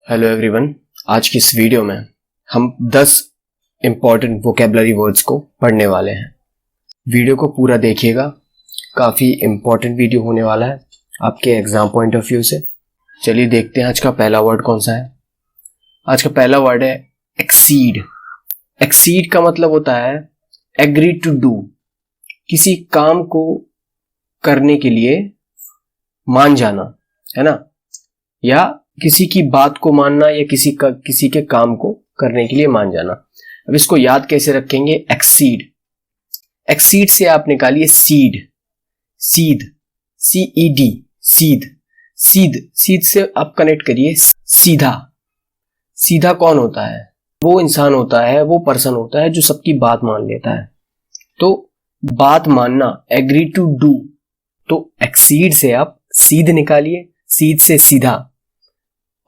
Hello everyone, आज की इस वीडियो में हम 10 इंपॉर्टेंट वोकेबलरी वर्ड्स को पढ़ने वाले हैं। वीडियो को पूरा देखिएगा, काफ़ी इंपॉर्टेंट वीडियो होने वाला है आपके एग्जाम पॉइंट ऑफ व्यू से। चलिए देखते हैं आज का पहला वर्ड कौन सा है। आज का पहला वर्ड है एक्सीड। एक्सीड का मतलब होता है एग्री टू डू, किसी काम को करने के लिए मान जाना, है ना, या किसी की बात को मानना या किसी के काम को करने के लिए मान जाना। अब इसको याद कैसे रखेंगे? एक्सीड, एक्सीड से आप निकालिए सीड, सीध, CED, सीध, सीध, सीध से आप कनेक्ट करिए सीधा। सीधा कौन होता है? वो इंसान होता है, वो पर्सन होता है जो सबकी बात मान लेता है। तो बात मानना, एग्री टू डू, तो एक्सीड से आप सीध निकालिए, सीध से सीधा,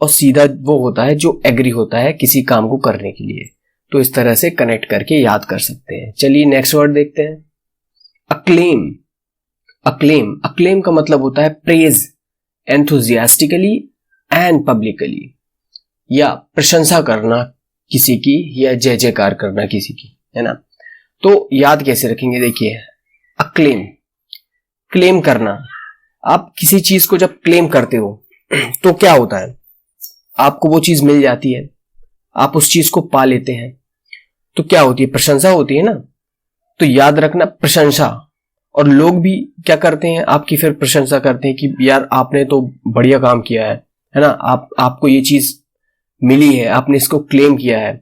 और सीधा वो होता है जो एग्री होता है किसी काम को करने के लिए। तो इस तरह से कनेक्ट करके याद कर सकते हैं। चलिए नेक्स्ट वर्ड देखते हैं, अक्लेम। अक्लेम, अक्लेम का मतलब होता है प्रेज एंथुजियास्टिकली एंड पब्लिकली, या प्रशंसा करना किसी की या जय जयकार करना किसी की, है ना। तो याद कैसे रखेंगे? देखिए, अक्लेम, क्लेम करना। आप किसी चीज को जब क्लेम करते हो तो क्या होता है? आपको वो चीज मिल जाती है, आप उस चीज को पा लेते हैं, तो क्या होती है? प्रशंसा होती है ना। तो याद रखना, प्रशंसा। और लोग भी क्या करते हैं? आपकी फिर प्रशंसा करते हैं कि यार आपने तो बढ़िया काम किया है ना, आपको ये चीज मिली है, आपने इसको क्लेम किया है।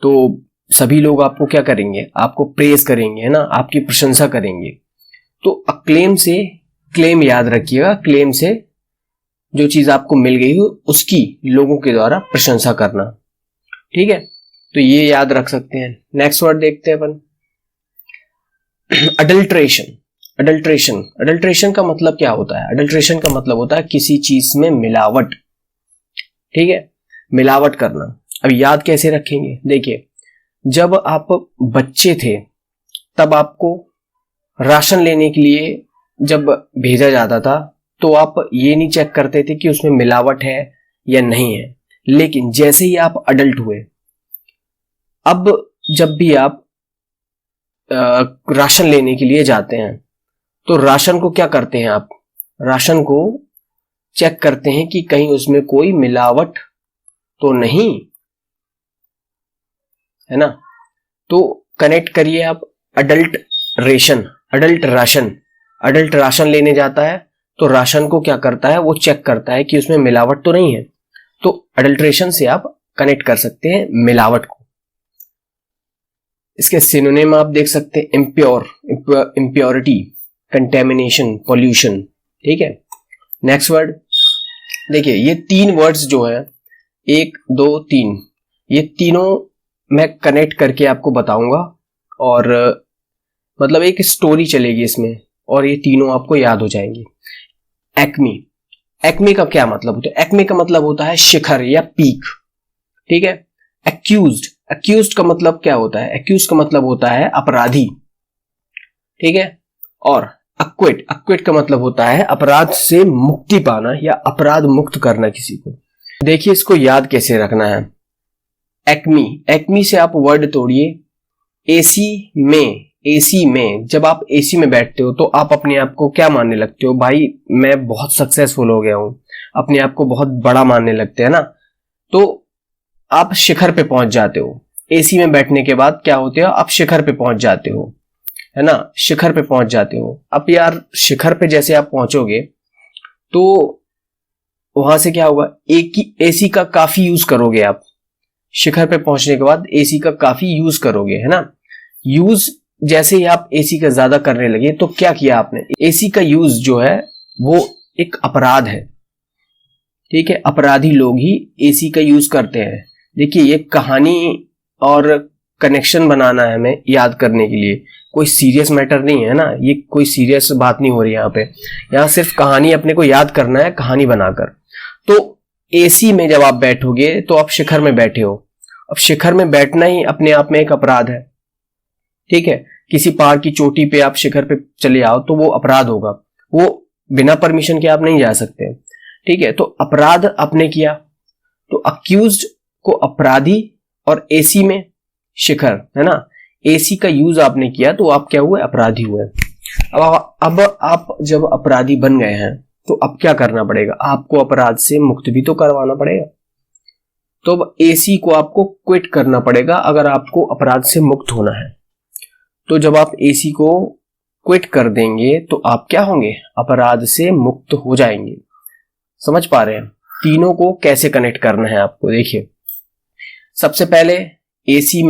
तो सभी लोग आपको क्या करेंगे? आपको प्रेज करेंगे, है ना, आपकी प्रशंसा करेंगे। तो अक्लेम से क्लेम याद रखिएगा, क्लेम से जो चीज आपको मिल गई हो उसकी लोगों के द्वारा प्रशंसा करना, ठीक है। तो ये याद रख सकते हैं। नेक्स्ट वर्ड देखते हैं अपन, अडल्ट्रेशन। अडल्ट्रेशन, अडल्ट्रेशन का मतलब क्या होता है? अडल्ट्रेशन का मतलब होता है किसी चीज में मिलावट, ठीक है, मिलावट करना। अब याद कैसे रखेंगे? देखिए, जब आप बच्चे थे तब आपको राशन लेने के लिए जब भेजा जाता था तो आप ये नहीं चेक करते थे कि उसमें मिलावट है या नहीं है। लेकिन जैसे ही आप अडल्ट हुए, अब जब भी आप राशन लेने के लिए जाते हैं तो राशन को क्या करते हैं? आप राशन को चेक करते हैं कि कहीं उसमें कोई मिलावट तो नहीं, है ना। तो कनेक्ट करिए आप, adult ration, adult ration. Adult ration लेने जाता है तो राशन को क्या करता है? वो चेक करता है कि उसमें मिलावट तो नहीं है। तो अडल्ट्रेशन से आप कनेक्ट कर सकते हैं मिलावट को। इसके सिनोनिम आप देख सकते हैं, इम्प्योर, इम्प्योरिटी, कंटेमिनेशन, पॉल्यूशन, ठीक है। नेक्स्ट वर्ड देखिए, ये 3 वर्ड्स जो है, 1 2 3, ये तीनों मैं कनेक्ट करके आपको बताऊंगा और मतलब एक स्टोरी चलेगी इसमें और ये तीनों आपको याद हो जाएंगी। एक्मी, एक्मी का क्या मतलब होता है? एक्मी का मतलब होता है शिखर या पीक, ठीक है। एक्यूज्ड, एक्यूज्ड का मतलब क्या होता है? एक्यूज्ड का मतलब होता है अपराधी, ठीक है। और अक्विट, अक्विट का मतलब होता है अपराध से मुक्ति पाना या अपराध मुक्त करना किसी को। देखिए इसको याद कैसे रखना है। एक्मी, एक्मी से आप वर्ड तोड़िए, एसी में। एसी में, जब आप एसी में बैठते हो तो आप अपने आप को क्या मानने लगते हो? भाई मैं बहुत सक्सेसफुल हो गया हूं, अपने आप को बहुत बड़ा मानने लगते हैं ना। तो आप शिखर पे पहुंच जाते हो। एसी में बैठने के बाद क्या होते हो? आप शिखर पे पहुंच जाते हो, है ना, शिखर पे पहुंच जाते हो। अब यार शिखर पे जैसे आप पहुंचोगे तो वहां से क्या होगा? एक ही एसी का काफी यूज करोगे आप। शिखर पे पहुंचने के बाद एसी का काफी यूज करोगे, है ना। यूज जैसे ही आप एसी का ज्यादा करने लगे तो क्या किया आपने? एसी का यूज जो है वो एक अपराध है, ठीक है। अपराधी लोग ही एसी का यूज करते हैं। देखिए ये कहानी और कनेक्शन बनाना है हमें याद करने के लिए, कोई सीरियस मैटर नहीं है ना, ये कोई सीरियस बात नहीं हो रही यहाँ पे। यहाँ सिर्फ कहानी अपने को याद करना है, कहानी बनाकर। तो एसी में जब आप बैठोगे तो आप शिखर में बैठे हो। अब शिखर में बैठना ही अपने आप में एक अपराध है, ठीक है। किसी पहाड़ की चोटी पे आप शिखर पे चले आओ तो वो अपराध होगा, वो बिना परमिशन के आप नहीं जा सकते, ठीक है। तो अपराध आपने किया तो अक्यूज्ड को अपराधी और एसी में शिखर, है ना। एसी का यूज आपने किया तो आप क्या हुए, अपराधी हुए। अब आप जब अपराधी बन गए हैं तो अब क्या करना पड़ेगा, आपको अपराध से मुक्त भी तो करवाना पड़ेगा। तो अब एसी को आपको क्विट करना पड़ेगा अगर आपको अपराध से मुक्त होना है। तो जब आप एसी को क्विट कर देंगे तो आप क्या होंगे, अपराध से मुक्त हो जाएंगे। समझ पा रहे हैं, तीनों को कैसे कनेक्ट करना है आपको। देखिए, सबसे पहले एसी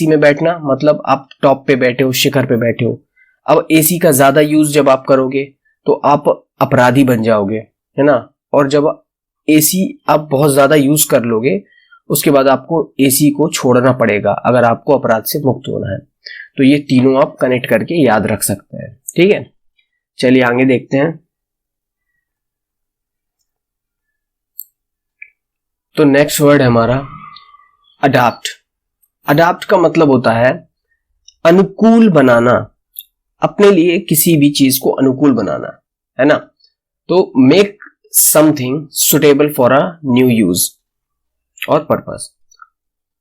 में बैठना, मतलब आप टॉप पे बैठे हो, शिखर पे बैठे हो। अब एसी का ज्यादा यूज जब आप करोगे तो आप अपराधी बन जाओगे, है ना। और जब एसी आप बहुत ज्यादा यूज कर लोगे उसके बाद आपको एसी को छोड़ना पड़ेगा अगर आपको अपराध से मुक्त होना है। तो ये तीनों आप कनेक्ट करके याद रख सकते हैं, ठीक है। चलिए आगे देखते हैं। तो नेक्स्ट वर्ड है हमारा अडॉप्ट। अडॉप्ट का मतलब होता है अनुकूल बनाना, अपने लिए किसी भी चीज को अनुकूल बनाना, है ना। तो make something suitable for a new use और पर्पस।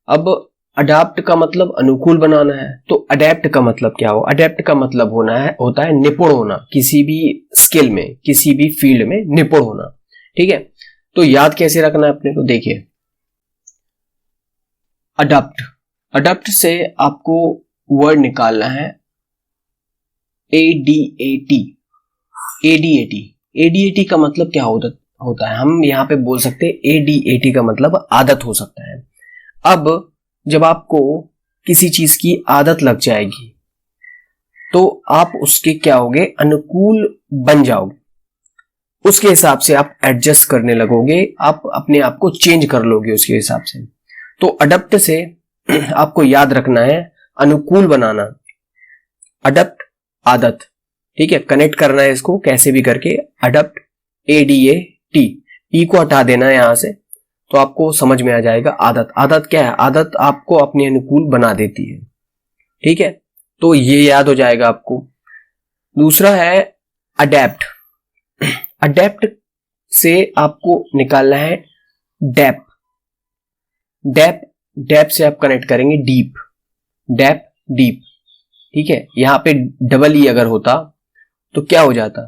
अब अडॉप्ट का मतलब अनुकूल बनाना है, तो अडेप्ट का मतलब क्या हो, अडेप्ट का मतलब होता है निपुण होना, किसी भी स्किल में, किसी भी फील्ड में निपुण होना, ठीक है। तो याद कैसे रखना है अपने को, देखिए अडॉप्ट से आपको वर्ड निकालना है एडीएटी का मतलब क्या होता है, हम यहां पे बोल सकते हैं एडीएटी का मतलब आदत हो सकता है। अब जब आपको किसी चीज की आदत लग जाएगी तो आप उसके क्या होगे, अनुकूल बन जाओगे। उसके हिसाब से आप एडजस्ट करने लगोगे, आप अपने आप को चेंज कर लोगे उसके हिसाब से। तो अडप्ट से आपको याद रखना है अनुकूल बनाना, अडप्ट आदत, ठीक है। कनेक्ट करना है इसको कैसे भी करके, अडप्ट एडीएटी, ई को हटा देना है यहां से तो आपको समझ में आ जाएगा। आदत क्या है, आदत आपको अपने अनुकूल बना देती है, ठीक है। तो ये याद हो जाएगा आपको। दूसरा है अडेप्ट। अडेप्ट से आपको निकालना है डेप से आप कनेक्ट करेंगे डीप, ठीक है। यहां पे डबल ई अगर होता तो क्या हो जाता,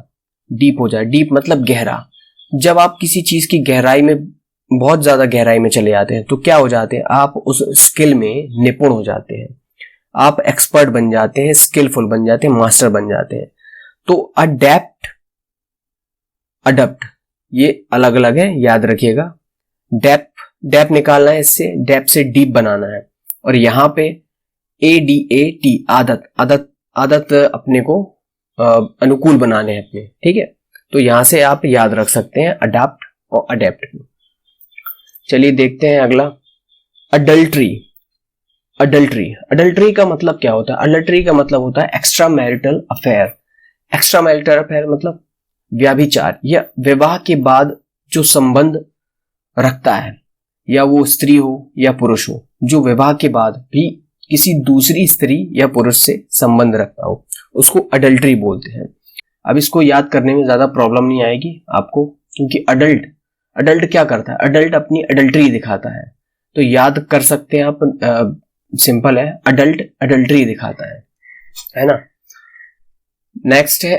डीप हो जाए। डीप मतलब गहरा। जब आप किसी चीज की गहराई में, बहुत ज्यादा गहराई में चले जाते हैं तो क्या हो जाते हैं, आप उस स्किल में निपुण हो जाते हैं, आप एक्सपर्ट बन जाते हैं, स्किलफुल बन जाते हैं, मास्टर बन जाते हैं। तो अडप्ट ये अलग अलग है, याद रखिएगा। डेप निकालना है इससे, डेप से डीप बनाना है। और यहां पे एडीएटी आदत अपने को अनुकूल बनाने हैं अपने, ठीक है। तो यहां से आप याद रख सकते हैं अडॉप्ट और अडेप्ट। चलिए देखते हैं अगला, अडल्ट्री का मतलब क्या होता है, अडल्ट्री का मतलब होता है एक्स्ट्रा मैरिटल अफेयर मतलब व्याभिचार या विवाह के बाद जो संबंध रखता है, या वो स्त्री हो या पुरुष हो, जो विवाह के बाद भी किसी दूसरी स्त्री या पुरुष से संबंध रखता हो, उसको अडल्ट्री बोलते हैं। अब इसको याद करने में ज्यादा प्रॉब्लम नहीं आएगी आपको, क्योंकि अडल्ट क्या करता है, अडल्ट अपनी अडल्ट्री दिखाता है। तो याद कर सकते हैं आप, सिंपल है, अडल्ट अडल्ट्री दिखाता है ना। नेक्स्ट है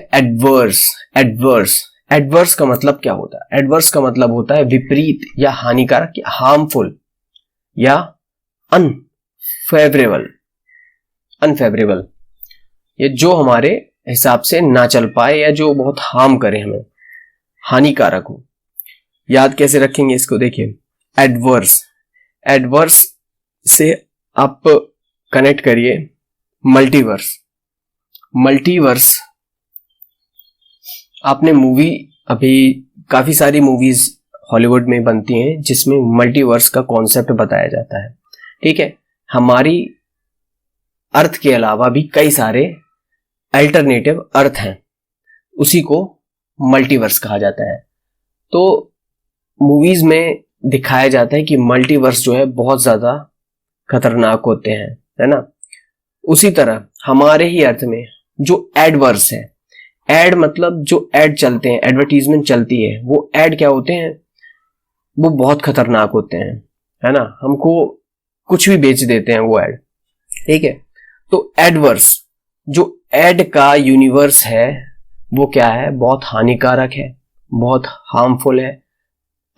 एडवर्स का मतलब क्या होता है, एडवर्स का मतलब होता है विपरीत या हानिकारक, हार्मफुल या अनफेवरेबल, ये जो हमारे हिसाब से ना चल पाए या जो बहुत हार्म करे, हमें हानिकारक हो। याद कैसे रखेंगे इसको, देखिए एडवर्स से आप कनेक्ट करिए मल्टीवर्स। आपने मूवी, अभी काफी सारी मूवीज हॉलीवुड में बनती हैं जिसमें मल्टीवर्स का कॉन्सेप्ट बताया जाता है, ठीक है। हमारी अर्थ के अलावा भी कई सारे अल्टरनेटिव अर्थ हैं, उसी को मल्टीवर्स कहा जाता है। तो मूवीज में दिखाया जाता है कि मल्टीवर्स जो है बहुत ज्यादा खतरनाक होते हैं, है ना। उसी तरह हमारे ही अर्थ में जो एडवर्स है, एड मतलब जो एड चलते हैं, एडवर्टीजमेंट चलती है, वो एड क्या होते हैं, वो बहुत खतरनाक होते हैं, है ना। हमको कुछ भी बेच देते हैं वो ऐड, ठीक है। तो एडवर्स, जो एड का यूनिवर्स है वो क्या है, बहुत हानिकारक है, बहुत हार्मफुल है,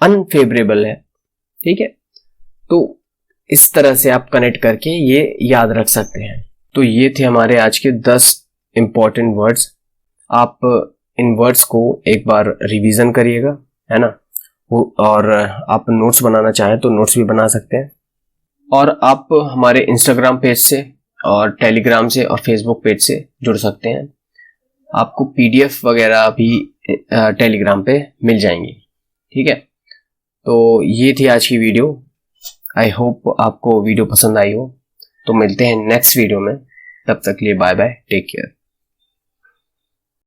अनफेवरेबल है, ठीक है। तो इस तरह से आप कनेक्ट करके ये याद रख सकते हैं। तो ये थे हमारे आज के 10 इंपॉर्टेंट वर्ड्स। आप इन वर्ड्स को एक बार रिवीजन करिएगा, है ना। और आप नोट्स बनाना चाहें तो नोट्स भी बना सकते हैं। और आप हमारे इंस्टाग्राम पेज से और टेलीग्राम से और फेसबुक पेज से जुड़ सकते हैं। आपको पीडीएफ वगैरह भी टेलीग्राम पे मिल जाएंगी, ठीक है। तो ये थी आज की वीडियो। आई होप आपको वीडियो पसंद आई हो। तो मिलते हैं नेक्स्ट वीडियो में, तब तक के लिए बाय बाय, टेक केयर।